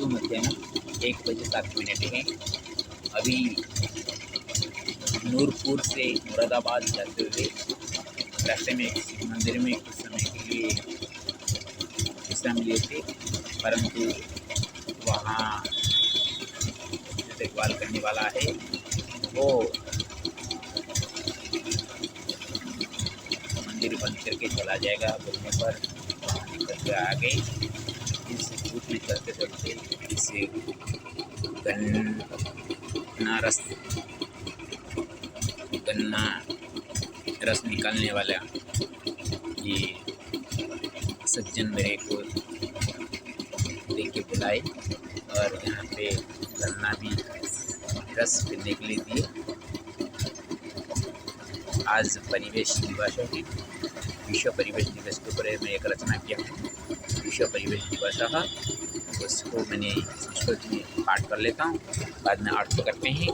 मध्याह्न 1:07 है। अभी नूरपुर से मुरादाबाद जाते हुए रास्ते में किसी मंदिर में कुछ समय के लिए विश्राम लिए थे, परंतु वहाँ जो देखभाल करने वाला है वो मंदिर बंद करके चला जाएगा बोलने पर वहाँ निकल कर आ गए। इस धूप में चलते चलते इसे गन्ना रस निकालने वाला ये सज्जन मेरे को देख के बुलाए और यहाँ पे गन्ना भी रस पीने के लिए दिए। आज परिवेश दिवस है, विश्व परिवेश दिवस के ऊपर मैं एक रचना किया हूँ, विश्व परिवेश दिवस है। उसको मैंने संस्कृत में पाठ कर लेता हूँ, बाद में अर्थ करते हैं।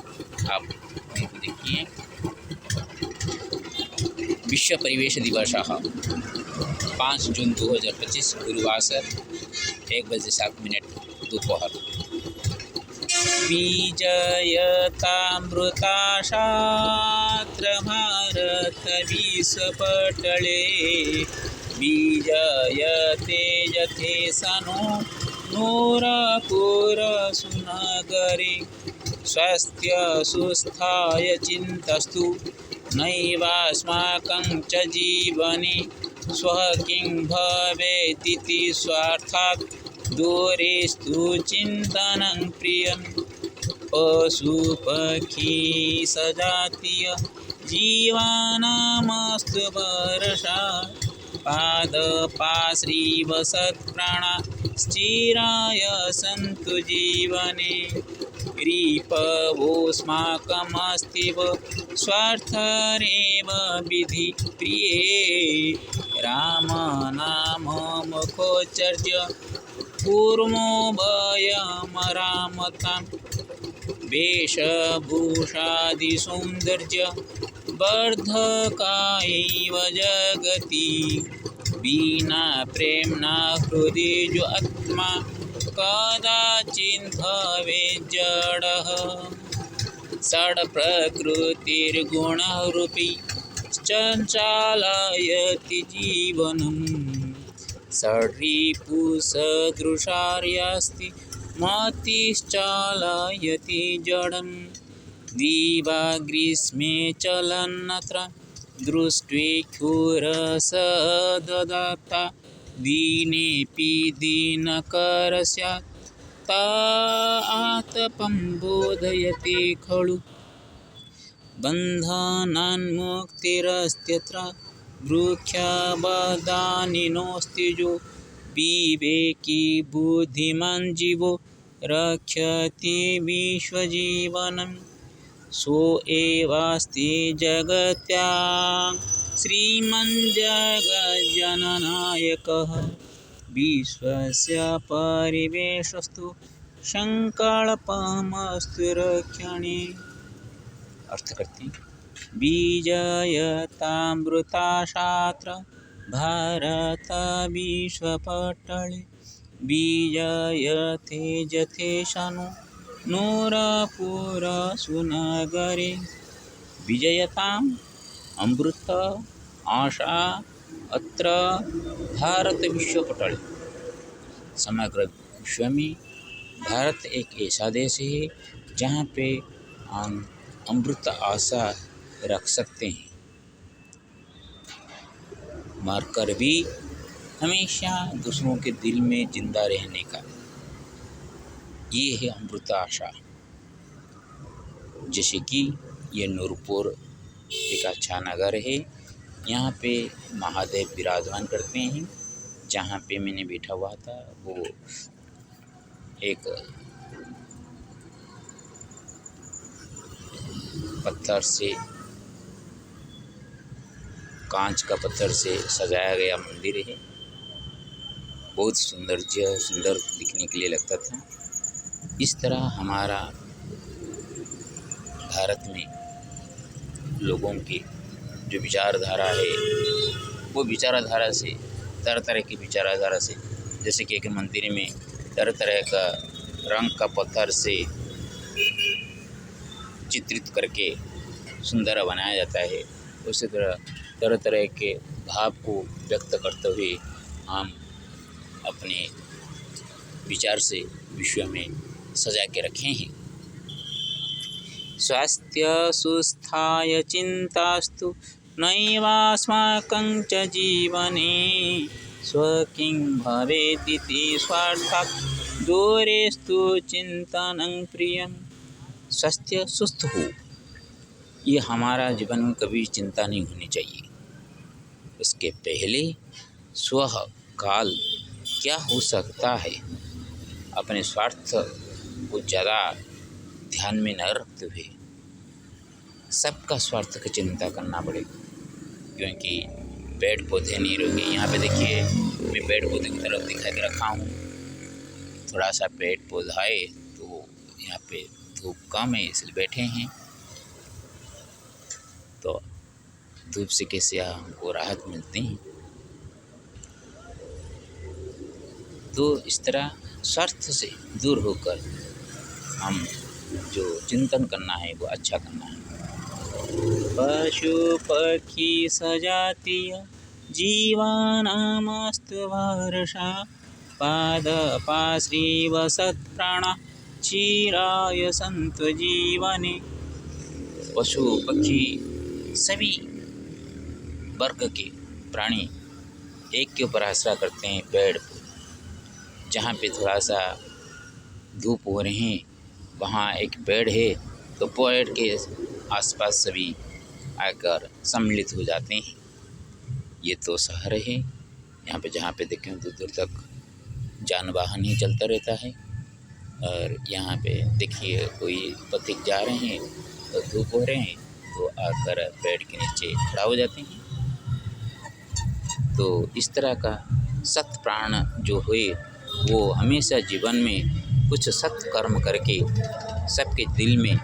आप मेरे देखिए, विश्व परिवेश दिवस 5 जून 2025 गुरुवार 1:07 दोपहर। विजयतामृता शास्त्र भारत विश्वपटले विजयते यथे सनो नूरपुर सुनगरे स्वास्थ्य सुस्थाय चिन्तस्तु नैवास्माकं च जीवने स्वः किं भवेतिति स्वार्थात् दूरेस्तु चिन्तनं प्रियं पशुपक्षी सजातीय जीवानामस्तु वर्षा पादपाश्रीवसत्प्राणा स्थिराय सन्तु जीवने रिपवोऽस्माकमस्तिव स्वार्थरेव विधि प्रिये रामनाममुखोच्चर्य कूर्मो भयमरामतां वेशभूषादिसौन्दर्य वर्धकायैव जगति विना प्रेम्णा हृदि जो आत्मा कदाचित् भवेत् जडः षड्प्रकृतिर्गुणरूपी चञ्चलायति जीवनं षड्रिपुसदृशार्यस्ति मतिश्चालयति जडं दिवा ग्रीष्मे चलन्नत्र दृष्ट्वेक्षुरसदत्ता दीनेऽपि दीनकर स्यात् आतपं बोधयति खलु बन्धनान्मुक्तिरस्त्यत्र वृक्षाबदानिनोऽस्ति जो विवेकी बुद्धिमान् जीवो रक्षति विश्वजीवनं सो एवास्ति जगत्यां श्रीमन्जगज्जननायकः विश्वस्य परिवेशस्तु संकल्पमस्तु रक्षणे। अर्थ करते हैं, विजयतामृता शास्त्र भारत विश्वपटले विजयते जथेशनु नूरपुर सुनगरे। विजयताम अमृत आशा अत्र भारत विश्वपटल। समग्र विश्व में भारत एक ऐसा देश है जहाँ पे हम अमृत आशा रख सकते हैं, मरकर भी हमेशा दूसरों के दिल में जिंदा रहने का। ये है अमृत आशा। जैसे कि ये नूरपुर एक अच्छा नगर है, यहाँ पे महादेव विराजमान करते हैं। जहाँ पे मैंने बैठा हुआ था वो एक पत्थर से, कांच का पत्थर से सजाया गया मंदिर है। बहुत सुंदर दिखने के लिए लगता था। इस तरह हमारा भारत में लोगों की जो विचारधारा है वो विचारधारा से तरह तरह की विचारधारा से, जैसे कि एक मंदिर में तरह तरह का रंग का पत्थर से चित्रित करके सुंदर बनाया जाता है, उसी तरह तरह तरह के भाव को व्यक्त करते हुए हम अपने विचार से विश्व में सजा के रखे हैं। स्वास्थ्य सुस्थाय चिंतास्तु नैवास्माकं च जीवने स्वकिं भवेदिति स्वार्थात् दूरेस्तु चिंतनं प्रियं। स्वास्थ्य सुस्थ हो, ये हमारा जीवन में कभी चिंता नहीं होनी चाहिए। उसके पहले स्व काल क्या हो सकता है, अपने स्वार्थ को ज़्यादा ध्यान में न रखते हुए सबका स्वार्थ की चिंता करना पड़ेगा, क्योंकि पेड़ पौधे नहीं रोके। यहाँ पे देखिए, मैं पेड़ पौधे की तरफ दिखा के रखा हूँ। थोड़ा सा पेड़ पौधा है तो यहाँ पे धूप कम है इसलिए बैठे हैं, तो धूप से कैसे हमको राहत मिलती है। तो इस तरह स्वार्थ से दूर होकर हम जो चिंतन करना है वो अच्छा करना है। पशु पक्षी सजातीय जीवानामस्तु वर्षा पादपाश्रीव सत्प्राणा चिराय सन्तु जीवने। पशु पक्षी सभी वर्ग के प्राणी एक के ऊपर आश्रय करते हैं, पेड़ पर। जहाँ पे थोड़ा सा धूप हो रहे हैं वहाँ एक पेड़ है, तो पेड़ के आसपास सभी आकर सम्मिलित हो जाते हैं। ये तो शहर है, यहाँ पे जहाँ पे देखें दूर दूर तक जान वाहन ही चलता रहता है। और यहाँ पे देखिए कोई पथिक जा रहे हैं तो धूप हो रहे हैं तो आकर पेड़ के नीचे खड़ा हो जाते हैं। तो इस तरह का सत प्राण जो हुए वो हमेशा जीवन में कुछ सत कर्म करके सबके दिल में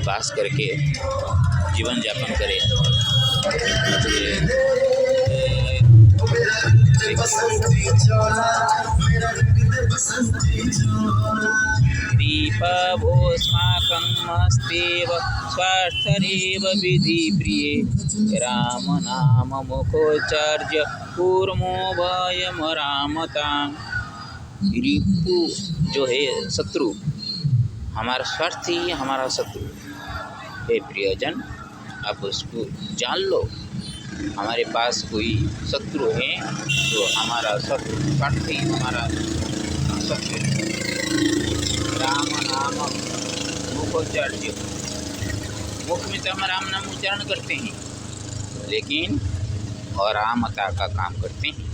वास करके जीवन यापन करे। दीपभोस्माकमस्तेव स्वार्थरेव विधि प्रिये राम नाम मुखोच्चार्य कूर्मो भयम रामताम्। रिपु जो है शत्रु, हमारा स्वार्थ ही हमारा शत्रु है। प्रियजन, आप उसको जान लो। हमारे पास कोई शत्रु है तो हमारा शत्रु स्वार्थ ही हमारा शत्रु। राम नाम मुखोच्चार्य, मुख में तो हम राम नाम उच्चारण करते हैं लेकिन अरामता का काम करते हैं।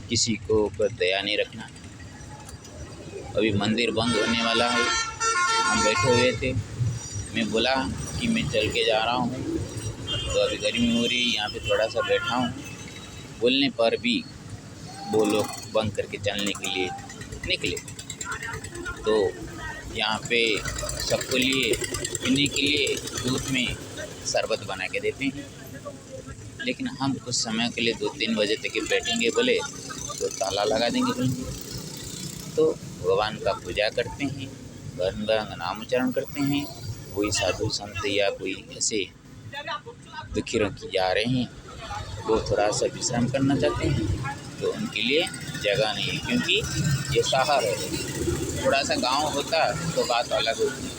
किसी को ऊपर दया नहीं रखना। अभी मंदिर बंद होने वाला है, हम बैठे हुए थे, मैं बोला कि मैं चल के जा रहा हूँ, तो अभी गर्मी हो रही है, यहाँ पे थोड़ा सा बैठा हूँ। बोलने पर भी वो लोग बंद करके चलने के लिए निकले। तो यहाँ पे सबके लिए पीने के लिए दूध में शरबत बना के देते हैं, लेकिन हम कुछ समय के लिए 2-3 बजे तक बैठेंगे बोले तो ताला लगा देंगे बोलेंगे। तो भगवान का पूजा करते हैं, भगवान नाम उच्चारण करते हैं। कोई साधु संत या कोई ऐसे दुखी रखी जा रहे हैं, वो थोड़ा सा विश्राम करना चाहते हैं तो उनके लिए जगह नहीं है, क्योंकि ये शहर है। थोड़ा सा गांव होता तो बात अलग होती।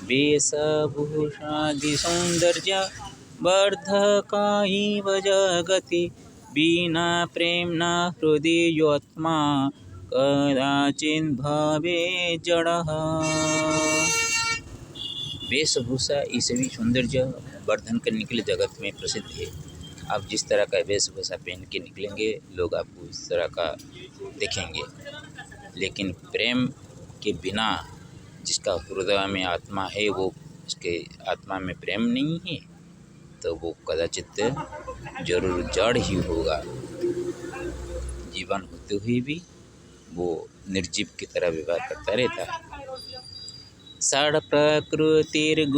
वेशभूषादि सौंदर्य वर्धकाइव जगति बिना प्रेम्णा हृदयोत्मा कदाचित् भवे जड़ः। वेशभूषा ये सभी सौंदर्य वर्धन करने के लिए जगत में प्रसिद्ध है। आप जिस तरह का वेशभूषा पहन के निकलेंगे लोग आपको इस तरह का देखेंगे, लेकिन प्रेम के बिना जिसका हृदय में आत्मा है, वो उसके आत्मा में प्रेम नहीं है तो वो कदाचित जरूर जड़ ही होगा। जीवन होते हुए भी वो निर्जीव की तरह व्यवहार करता रहता है। षड प्रकृतिर्गुणरूपी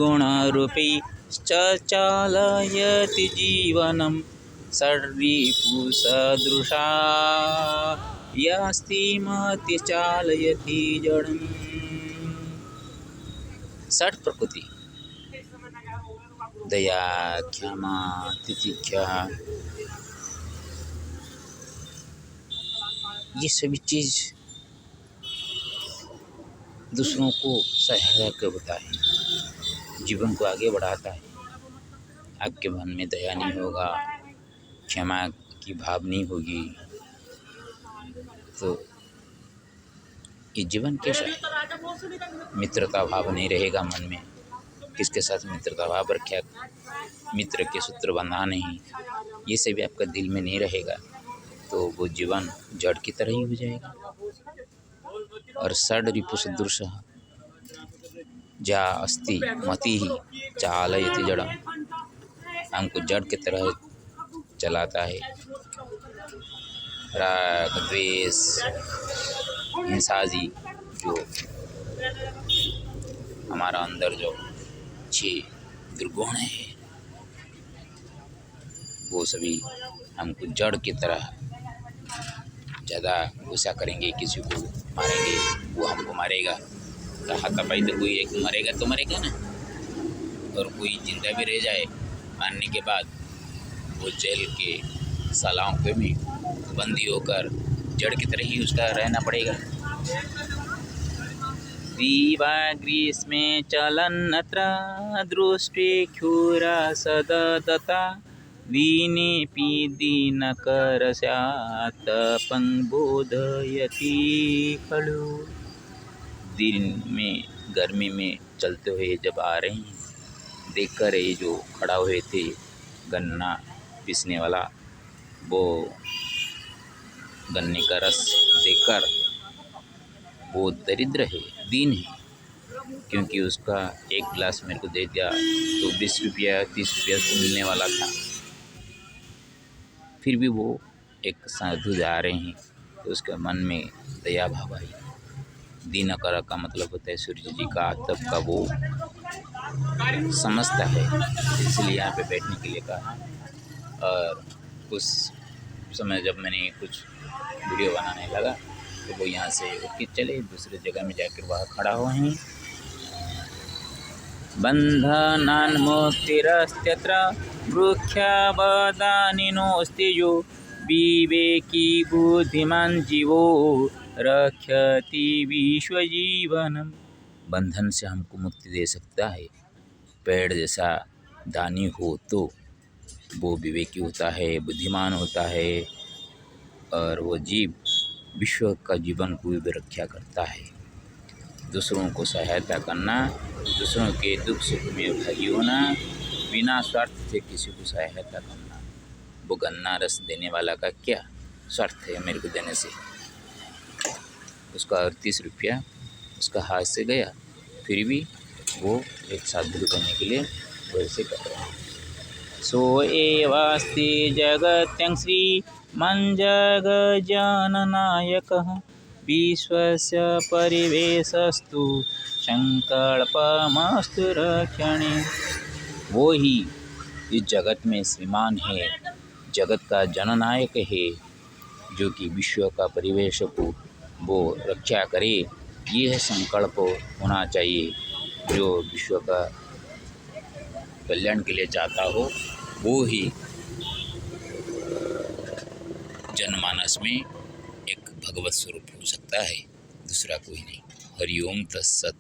चालयति जीवनं षड्रिपु सदृशा यास्ति महति चालयति जडम्। षट प्रकृति दया, क्षमा, तितिक्षा, ये सभी चीज दूसरों को सहायता करता है, जीवन को आगे बढ़ाता है। आपके मन में दया नहीं होगा, क्षमा की भाव नहीं होगी, तो ये जीवन कैसा है? मित्रता भाव नहीं रहेगा मन में, किसके साथ मित्रता भाव रखा, मित्र के सूत्र बंधा नहीं, ये सभी आपका दिल में नहीं रहेगा, तो वो जीवन जड़ की तरह ही हो जाएगा। और षड रिपु सदृश जा अस्ति मति ही चालयति जड़म, हमको जड़ की तरह चलाता है। राग, द्वेष, हिंसाजी, जो हमारा अंदर जो 6 दुर्गुण है, वो सभी हमको जड़ की तरह ज़्यादा गुस्सा करेंगे, किसी को मारेंगे, वो हमको मारेगा। तो हाथापाई तो कोई एक मरेगा तो मरेगा ना, और कोई जिंदा भी रह जाए मारने के बाद, वो जेल के सलाखों में बंदी होकर जड़ की तरह ही उसका रहना पड़ेगा। दीवा ग्रीष्मे चलन्नत्र दृष्टे क्षुरा सददता, दीनेऽपि दीनकर स्यात् तपं बोधयति खलु। दिन में गर्मी में चलते हुए जब आ रहे हैं, देखकर ये जो खड़ा हुए थे गन्ना पीसने वाला, वो गन्ने का रस देखकर वो दरिद्र है, दीन है, क्योंकि उसका एक गिलास मेरे को दे दिया तो 20 रुपया 30 रुपया तो मिलने वाला था। फिर भी वो एक साधु जा रहे हैं, तो उसके मन में दया भाव आई। दीनकर का मतलब होता है सूर्य जी का तप का वो समझता है, इसलिए यहाँ पे बैठने के लिए कहा। और उस समय जब मैंने कुछ वीडियो बनाने लगा, तो वो यहाँ से उठ के चले दूसरे जगह में जाकर वहाँ खड़ा हुए हैं। बंधनान् मुक्तिरस्त्यत्र वृक्षावदानिनोऽस्ति यो, विवेकी बुद्धिमान जीवो रक्षति विश्वजीवनम। बंधन से हमको मुक्ति दे सकता है। पेड़ जैसा दानी हो तो वो विवेकी होता है, बुद्धिमान होता है, और वो जीव विश्व का जीवन को भी रक्षा करता है। दूसरों को सहायता करना, दूसरों के दुख सुख में भागी होना, बिना स्वार्थ से किसी को सहायता करना। वो गन्ना रस देने वाला का क्या स्वार्थ है मेरे को देने से? उसका 38 रुपया उसका हाथ से गया, फिर भी वो एक साधु करने के लिए वैसे कर रहा है। सो एवास्ति जगत्यं श्रीमन् जगज्जननायकः, विश्वस्य परिवेशस्तु संकल्पमस्तु रक्षणे। वो ही इस जगत में श्रीमान है, जगत का जननायक है, जो कि विश्व का परिवेश को वो रक्षा करे, ये है संकल्प होना चाहिए। जो विश्व का कल्याण के लिए चाहता हो, वो ही जनमानस में एक भगवत स्वरूप हो सकता है, दूसरा कोई नहीं। हरिओम तत्सत।